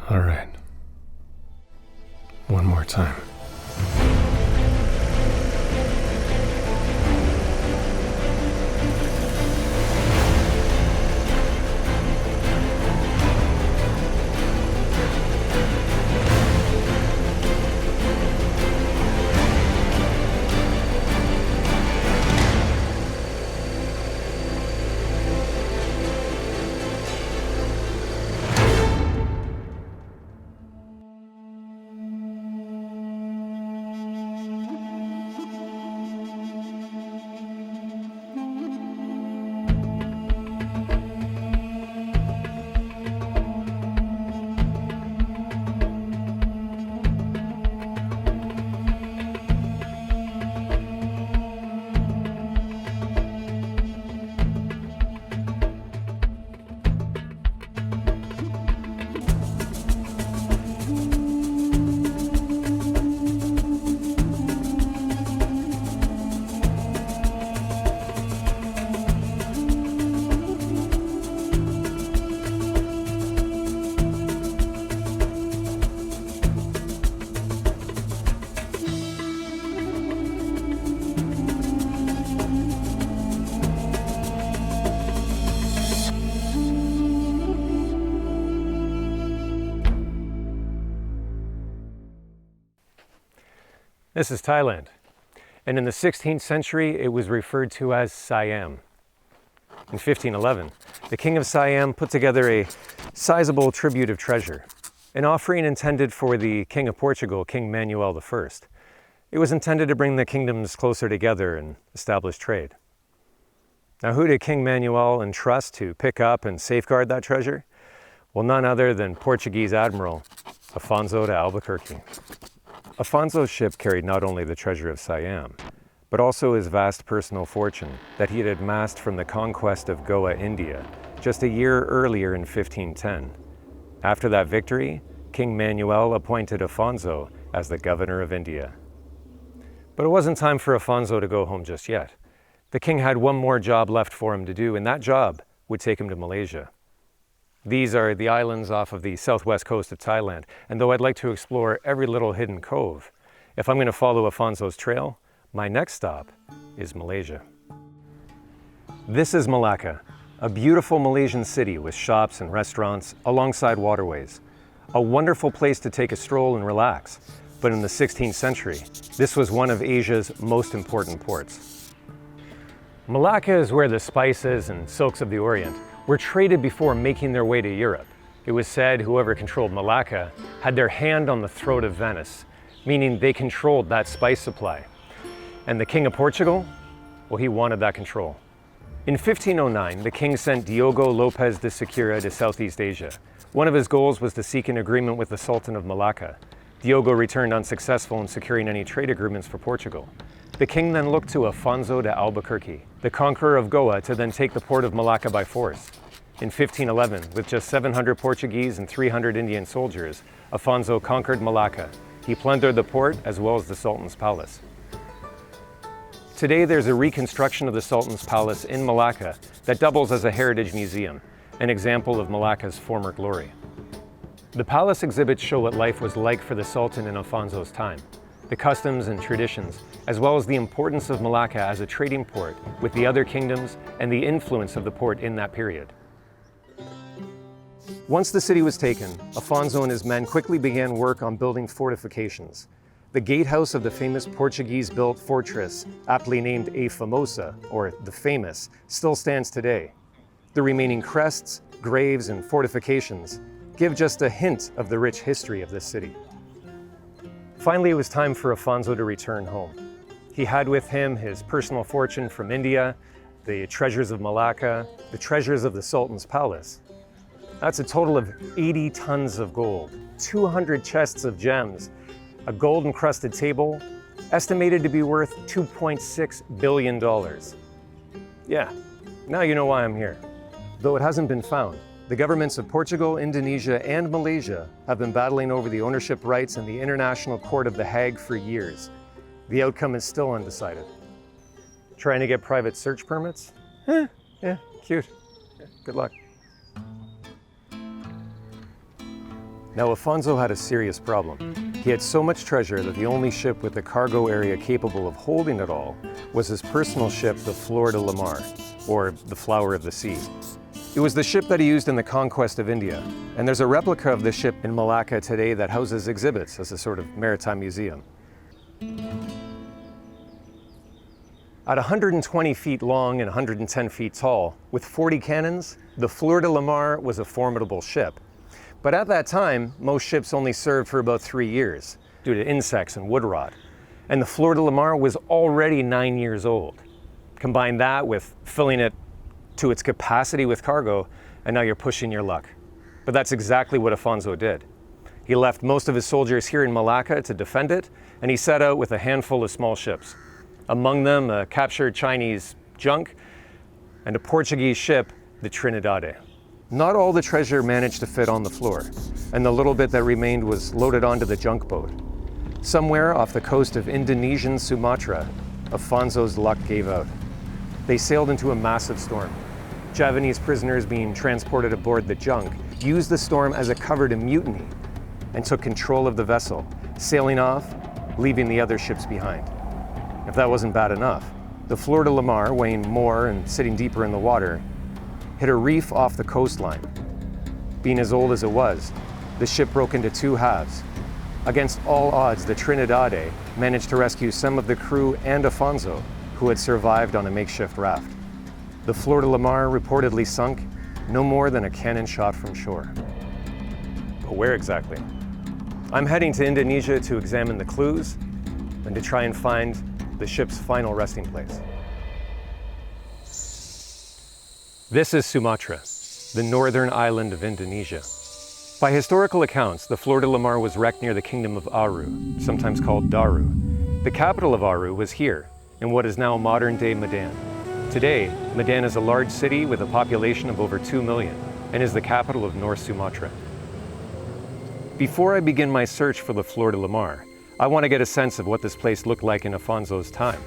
All right. One more time. This is Thailand, and in the 16th century it was referred to as Siam. In 1511, the king of Siam put together a sizable tribute of treasure, an offering intended for the king of Portugal, King Manuel I. It was intended to bring the kingdoms closer together and establish trade. Now, who did King Manuel entrust to pick up and safeguard that treasure? Well, none other than Portuguese Admiral Afonso de Albuquerque. Afonso's ship carried not only the treasure of Siam, but also his vast personal fortune that he had amassed from the conquest of Goa, India, just a year earlier in 1510. After that victory, King Manuel appointed Afonso as the governor of India. But it wasn't time for Afonso to go home just yet. The king had one more job left for him to do, and that job would take him to Malaysia. These are the islands off of the southwest coast of Thailand, and though I'd like to explore every little hidden cove, if I'm going to follow Afonso's trail, my next stop is Malaysia. This is Malacca, a beautiful Malaysian city with shops and restaurants alongside waterways. A wonderful place to take a stroll and relax, but in the 16th century, this was one of Asia's most important ports. Malacca is where the spices and silks of the Orient were traded before making their way to Europe. It was said whoever controlled Malacca had their hand on the throat of Venice, meaning they controlled that spice supply. And the King of Portugal? Well, he wanted that control. In 1509, the king sent Diogo Lopes de Sequeira to Southeast Asia. One of his goals was to seek an agreement with the Sultan of Malacca. Diogo returned unsuccessful in securing any trade agreements for Portugal. The king then looked to Afonso de Albuquerque, the conqueror of Goa, to then take the port of Malacca by force. In 1511, with just 700 Portuguese and 300 Indian soldiers, Afonso conquered Malacca. He plundered the port as well as the Sultan's palace. Today there's a reconstruction of the Sultan's palace in Malacca that doubles as a heritage museum, an example of Malacca's former glory. The palace exhibits show what life was like for the Sultan in Afonso's time, the customs and traditions, as well as the importance of Malacca as a trading port with the other kingdoms and the influence of the port in that period. Once the city was taken, Afonso and his men quickly began work on building fortifications. The gatehouse of the famous Portuguese-built fortress, aptly named A Famosa, or the Famous, still stands today. The remaining crests, graves, and fortifications give just a hint of the rich history of this city. Finally, it was time for Afonso to return home. He had with him his personal fortune from India, the treasures of Malacca, the treasures of the Sultan's palace. That's a total of 80 tons of gold, 200 chests of gems, a gold-encrusted table, estimated to be worth $2.6 billion. Yeah, now you know why I'm here. Though it hasn't been found, the governments of Portugal, Indonesia, and Malaysia have been battling over the ownership rights in the International Court of The Hague for years. The outcome is still undecided. Trying to get private search permits? Yeah, cute. Good luck. Now, Afonso had a serious problem. He had so much treasure that the only ship with a cargo area capable of holding it all was his personal ship, the Flor de la Mar, or the Flower of the Sea. It was the ship that he used in the Conquest of India, and there's a replica of the ship in Malacca today that houses exhibits as a sort of maritime museum. At 120 feet long and 110 feet tall, with 40 cannons, the Flor de la Mar was a formidable ship. But at that time, most ships only served for about 3 years due to insects and wood rot. And the Flor de la Mar was already 9 years old. Combine that with filling it to its capacity with cargo, and now you're pushing your luck. But that's exactly what Afonso did. He left most of his soldiers here in Malacca to defend it, and he set out with a handful of small ships. Among them, a captured Chinese junk and a Portuguese ship, the Trinidade. Not all the treasure managed to fit on the Flor, and the little bit that remained was loaded onto the junk boat. Somewhere off the coast of Indonesian Sumatra, Afonso's luck gave out. They sailed into a massive storm. Javanese prisoners being transported aboard the junk used the storm as a cover to mutiny and took control of the vessel, sailing off, leaving the other ships behind. If that wasn't bad enough, the Flor de la Mar, weighing more and sitting deeper in the water, hit a reef off the coastline. Being as old as it was, the ship broke into two halves. Against all odds, the Trinidade managed to rescue some of the crew and Afonso, who had survived on a makeshift raft. The Flor de la Mar reportedly sunk no more than a cannon shot from shore. But where exactly? I'm heading to Indonesia to examine the clues and to try and find the ship's final resting place. This is Sumatra, the northern island of Indonesia. By historical accounts, the Flor de la Mar was wrecked near the kingdom of Aru, sometimes called Daru. The capital of Aru was here, in what is now modern-day Medan. Today, Medan is a large city with a population of over 2 million and is the capital of North Sumatra. Before I begin my search for the Flor de la Mar, I want to get a sense of what this place looked like in Afonso's time,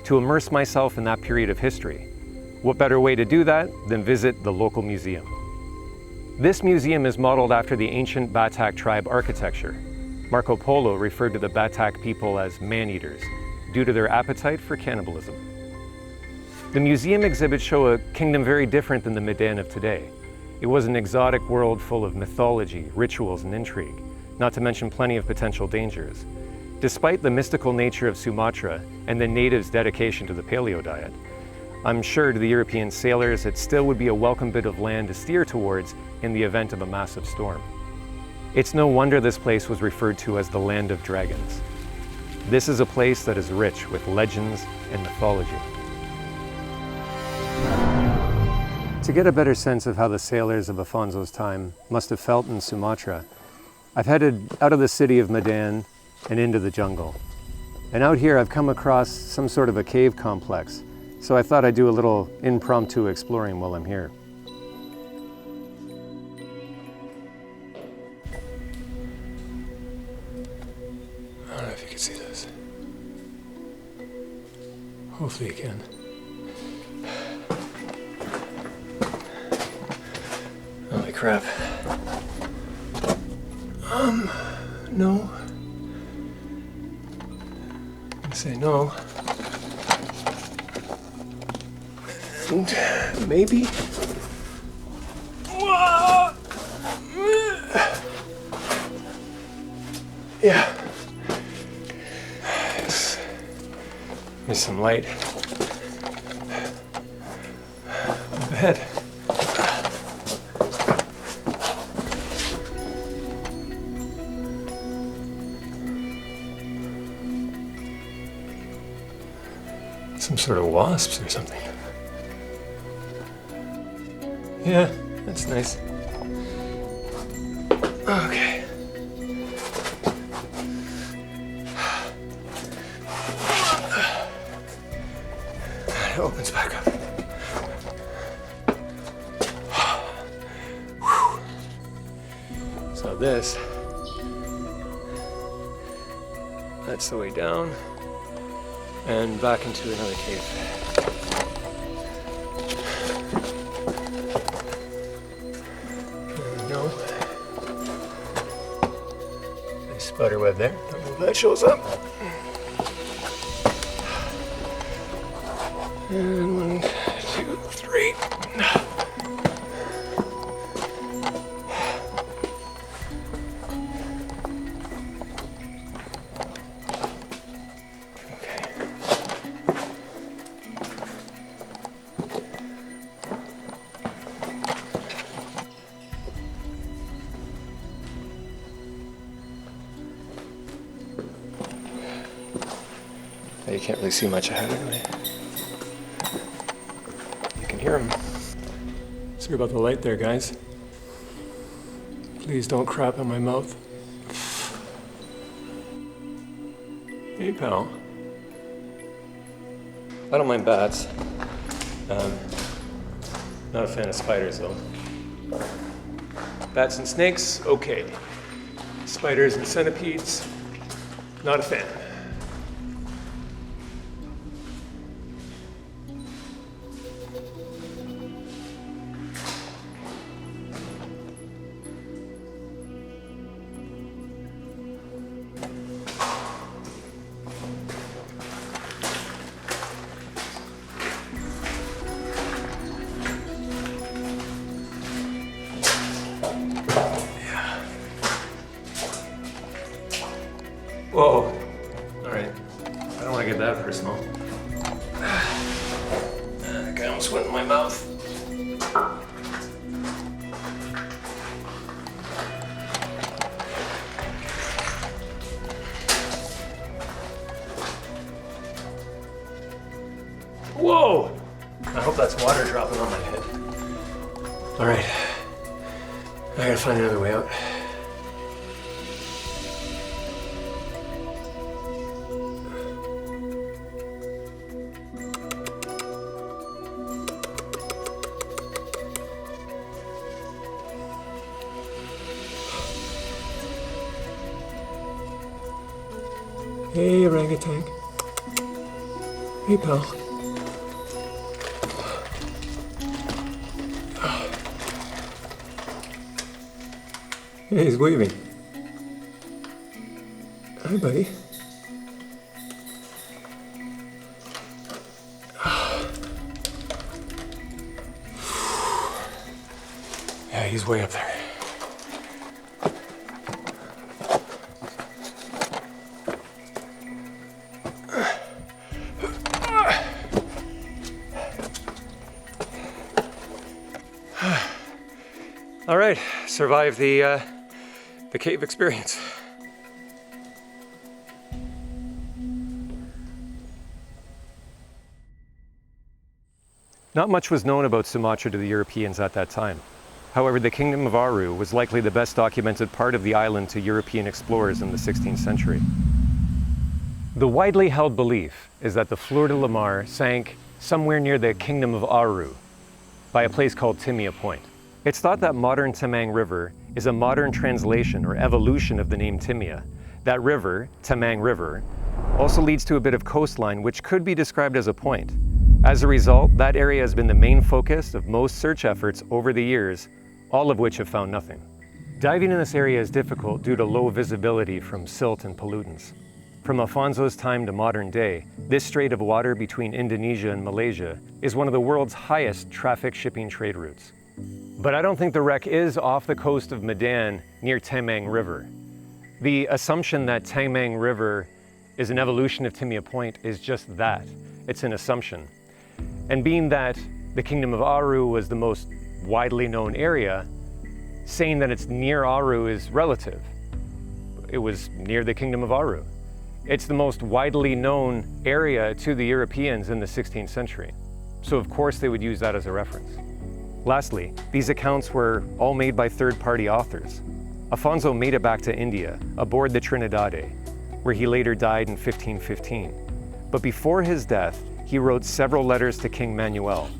to immerse myself in that period of history. What better way to do that than visit the local museum? This museum is modeled after the ancient Batak tribe architecture. Marco Polo referred to the Batak people as man-eaters, due to their appetite for cannibalism. The museum exhibits show a kingdom very different than the Medan of today. It was an exotic world full of mythology, rituals, and intrigue, not to mention plenty of potential dangers. Despite the mystical nature of Sumatra and the natives' dedication to the paleo diet, I'm sure to the European sailors it still would be a welcome bit of land to steer towards in the event of a massive storm. It's no wonder this place was referred to as the Land of Dragons. This is a place that is rich with legends and mythology. To get a better sense of how the sailors of Afonso's time must have felt in Sumatra, I've headed out of the city of Medan and into the jungle. And out here I've come across some sort of a cave complex, so I thought I'd do a little impromptu exploring while I'm here. I don't know if you can see this. Hopefully you can. Holy crap. No. I'm gonna say no. And maybe. Yeah. There's some light overhead. Some sort of wasps or something. Yeah, that's nice. Okay. It opens back up. So this, that's the way down and back into another cave. No. spider web there. Don't know if that shows up. And 1, 2, 3. You can't really see much ahead anyway. You can hear them. Sorry about the light there, guys. Please don't crap in my mouth. Hey, pal. I don't mind bats. Not a fan of spiders, though. Bats and snakes, okay. Spiders and centipedes, not a fan. Whoa. All right. I don't want to get that personal. That guy almost went in my mouth. Whoa! I hope that's water dropping on my head. All right. I gotta find another way out. Hey, orangutan. Hey, pal. Hey, he's waving. Hi, buddy. Yeah, he's way up there. All right, survived the cave experience. Not much was known about Sumatra to the Europeans at that time. However, the Kingdom of Aru was likely the best documented part of the island to European explorers in the 16th century. The widely held belief is that the Flor de la Mar sank somewhere near the Kingdom of Aru by a place called Timia Point. It's thought that modern Tamang River is a modern translation or evolution of the name Timia. That river, Tamang River, also leads to a bit of coastline which could be described as a point. As a result, that area has been the main focus of most search efforts over the years, all of which have found nothing. Diving in this area is difficult due to low visibility from silt and pollutants. From Afonso's time to modern day, this strait of water between Indonesia and Malaysia is one of the world's highest traffic shipping trade routes. But I don't think the wreck is off the coast of Medan near Tamang River. The assumption that Tamang River is an evolution of Timia Point is just that. It's an assumption. And being that the Kingdom of Aru was the most widely known area, saying that it's near Aru is relative. It was near the Kingdom of Aru. It's the most widely known area to the Europeans in the 16th century. So of course they would use that as a reference. Lastly, these accounts were all made by third-party authors. Afonso made it back to India aboard the Trinidade, where he later died in 1515. But before his death, he wrote several letters to King Manuel.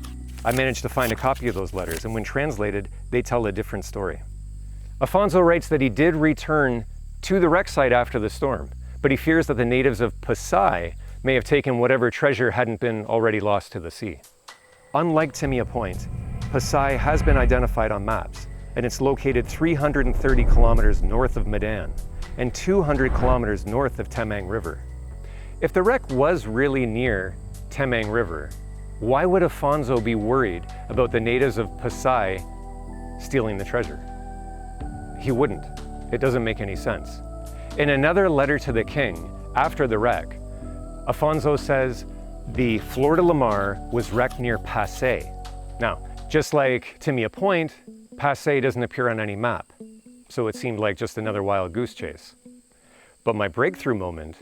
I managed to find a copy of those letters, and when translated, they tell a different story. Afonso writes that he did return to the wreck site after the storm, but he fears that the natives of Pasai may have taken whatever treasure hadn't been already lost to the sea. Unlike Timia Point, Pasai has been identified on maps, and it's located 330 kilometers north of Medan. and 200 kilometers north of Temang River. If the wreck was really near Temang River, why would Afonso be worried about the natives of Pasay stealing the treasure? He wouldn't. It doesn't make any sense. In another letter to the king after the wreck, Afonso says the Flor de la Mar was wrecked near Pasay. Now, just like Timia Point, Pasay doesn't appear on any map, so it seemed like just another wild goose chase. But my breakthrough moment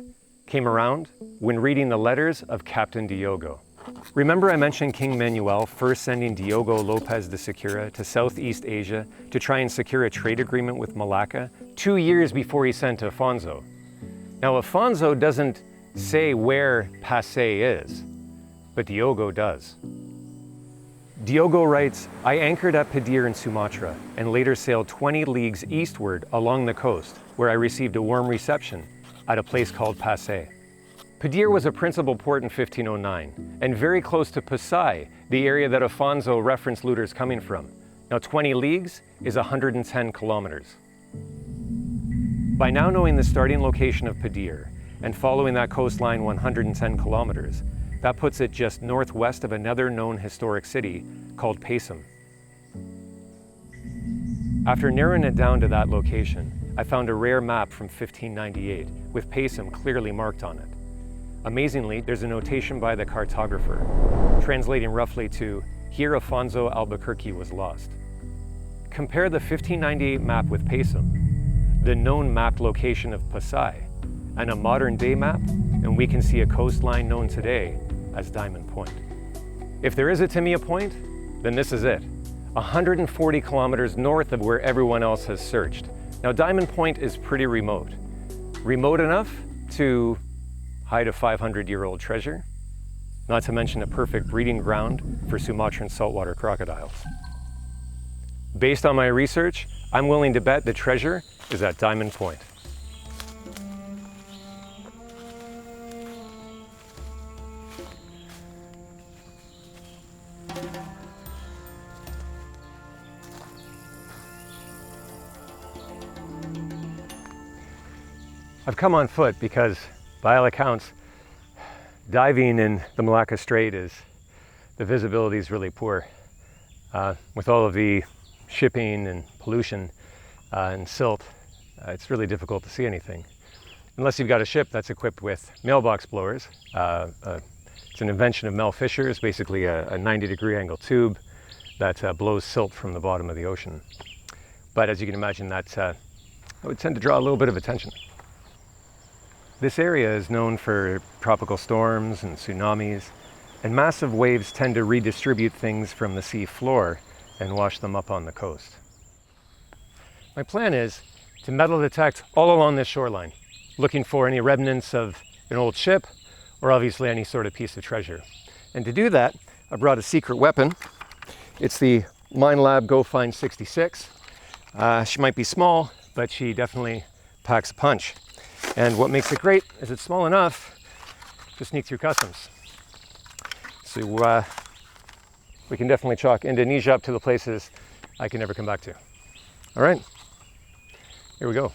came around when reading the letters of Captain Diogo. Remember I mentioned King Manuel first sending Diogo Lopez de Segura to Southeast Asia to try and secure a trade agreement with Malacca 2 years before he sent Afonso. Now Afonso doesn't say where Pasay is, but Diogo does. Diogo writes, I anchored at Pedir in Sumatra and later sailed 20 leagues eastward along the coast, where I received a warm reception at a place called Pasay. Pedir was a principal port in 1509 and very close to Pasay, the area that Afonso referenced looters coming from. Now 20 leagues is 110 kilometers. By now knowing the starting location of Pedir and following that coastline 110 kilometers, that puts it just northwest of another known historic city called Paesum. After narrowing it down to that location, I found a rare map from 1598 with Paesum clearly marked on it. Amazingly, there's a notation by the cartographer, translating roughly to, here Afonso Albuquerque was lost. Compare the 1598 map with Paesum, the known mapped location of Pasay, and a modern day map, and we can see a coastline known today as Diamond Point. If there is a Timia Point, then this is it, 140 kilometers north of where everyone else has searched. Now Diamond Point is pretty remote. Remote enough to hide a 500-year-old treasure, not to mention a perfect breeding ground for Sumatran saltwater crocodiles. Based on my research, I'm willing to bet the treasure is at Diamond Point. I've come on foot because, by all accounts, diving in the Malacca Strait the visibility is really poor. With all of the shipping and pollution and silt, it's really difficult to see anything. Unless you've got a ship that's equipped with mailbox blowers. It's an invention of Mel Fisher's, basically a 90-degree angle tube that blows silt from the bottom of the ocean. But as you can imagine, that would tend to draw a little bit of attention. This area is known for tropical storms and tsunamis, and massive waves tend to redistribute things from the sea floor and wash them up on the coast. My plan is to metal detect all along this shoreline, looking for any remnants of an old ship or obviously any sort of piece of treasure. And to do that, I brought a secret weapon. It's the Minelab Go Find 66. She might be small, but she definitely packs a punch. And what makes it great is it's small enough to sneak through customs. So we can definitely chalk Indonesia up to the places I can never come back to. All right, here we go.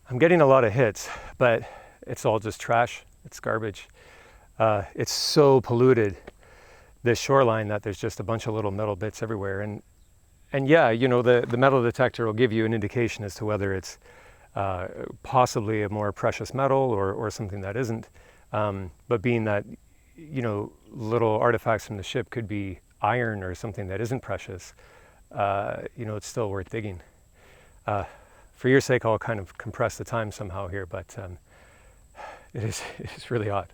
I'm getting a lot of hits, but it's all just trash. It's garbage. It's so polluted, this shoreline, that there's just a bunch of little metal bits everywhere. And yeah, you know, the metal detector will give you an indication as to whether it's possibly a more precious metal or something that isn't. But being that, you know, little artifacts from the ship could be iron or something that isn't precious, it's still worth digging. For your sake, I'll kind of compress the time somehow here, but it is really odd.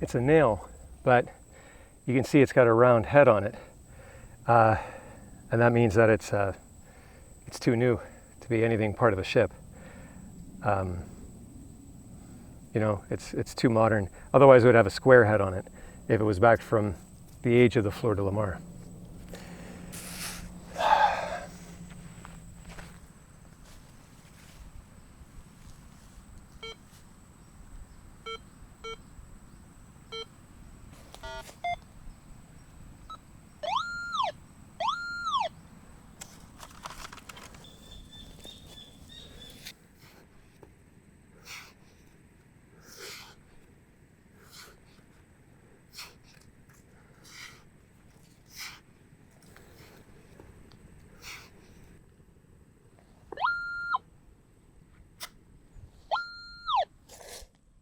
It's a nail, but you can see it's got a round head on it, and that means that it's too new to be anything part of the ship. It's too modern. Otherwise, it would have a square head on it if it was back from the age of the Flor de la Mar.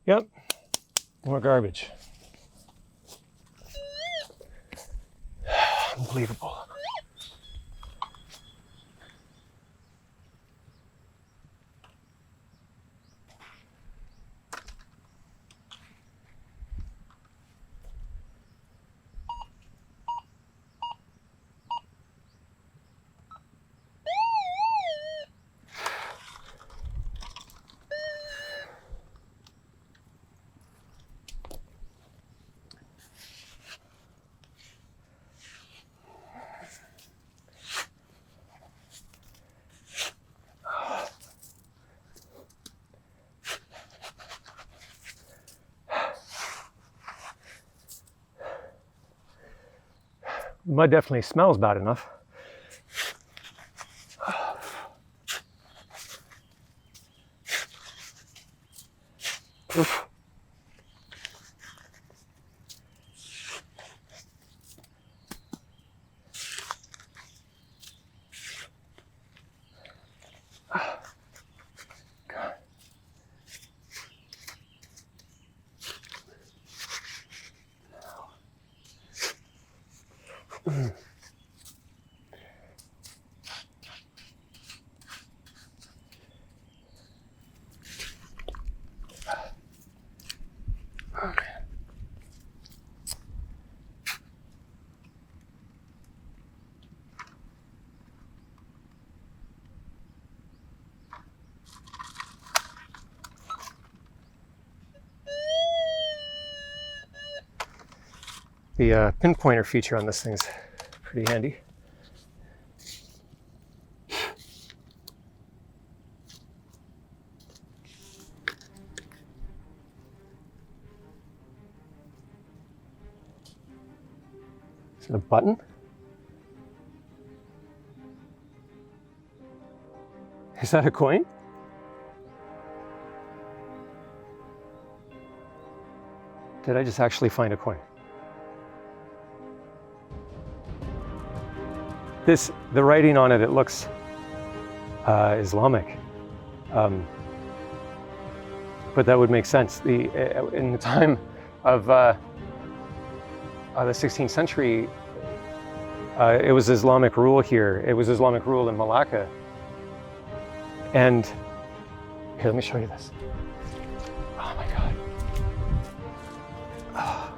Yep, more garbage. Unbelievable. Mud definitely smells bad enough. The pinpointer feature on this thing's pretty handy. Is it a button? Is that a coin? Did I just actually find a coin? The writing on it, it looks Islamic, but that would make sense. In the time of the 16th century, it was Islamic rule here. It was Islamic rule in Malacca. And here, let me show you this. Oh my God. Oh.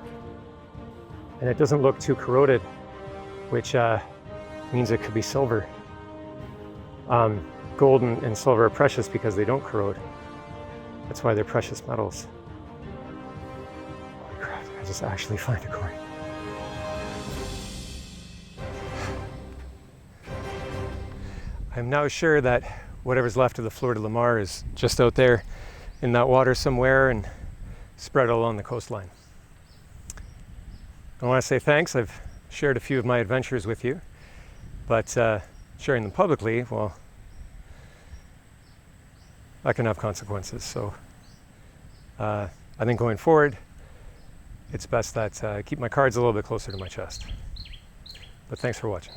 And it doesn't look too corroded, which means it could be silver. Gold and silver are precious because they don't corrode. That's why they're precious metals. Holy crap. I just actually find a coin. I'm now sure that whatever's left of the Flor de la Mar is just out there in that water somewhere and spread along the coastline. I want to say thanks. I've shared a few of my adventures with you, but sharing them publicly, well, that can have consequences. So I think going forward, it's best that I keep my cards a little bit closer to my chest. But thanks for watching.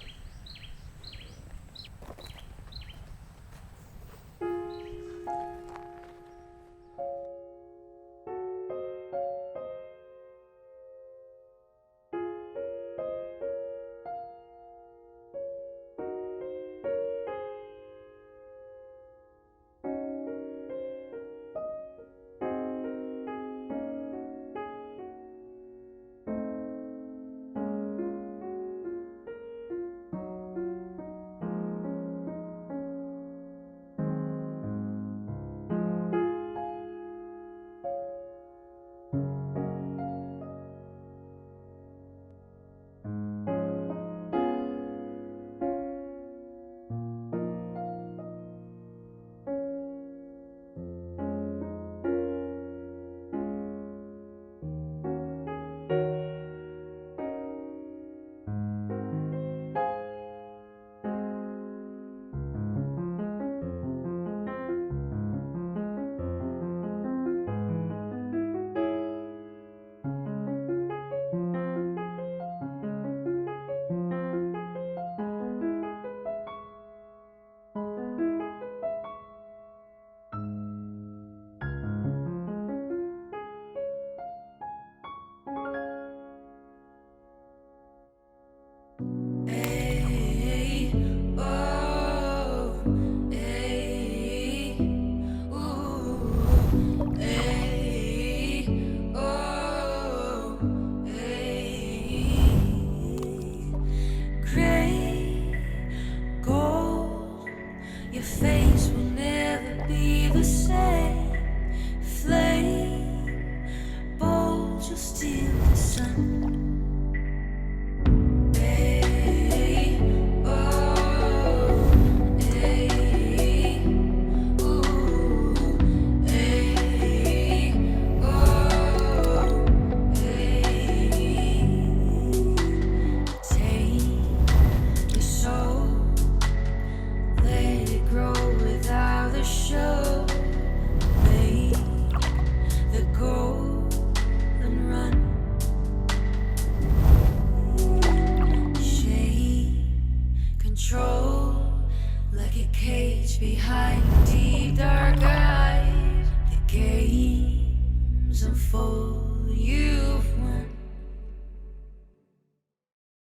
face will never be the same. Flame, bold, you'll steal the sun. Hey, oh, hey, ooh, hey, oh, hey. Tame your soul, let it grow without a show. Make the golden run. Shape, control, like a cage behind deep dark eyes. The games unfold.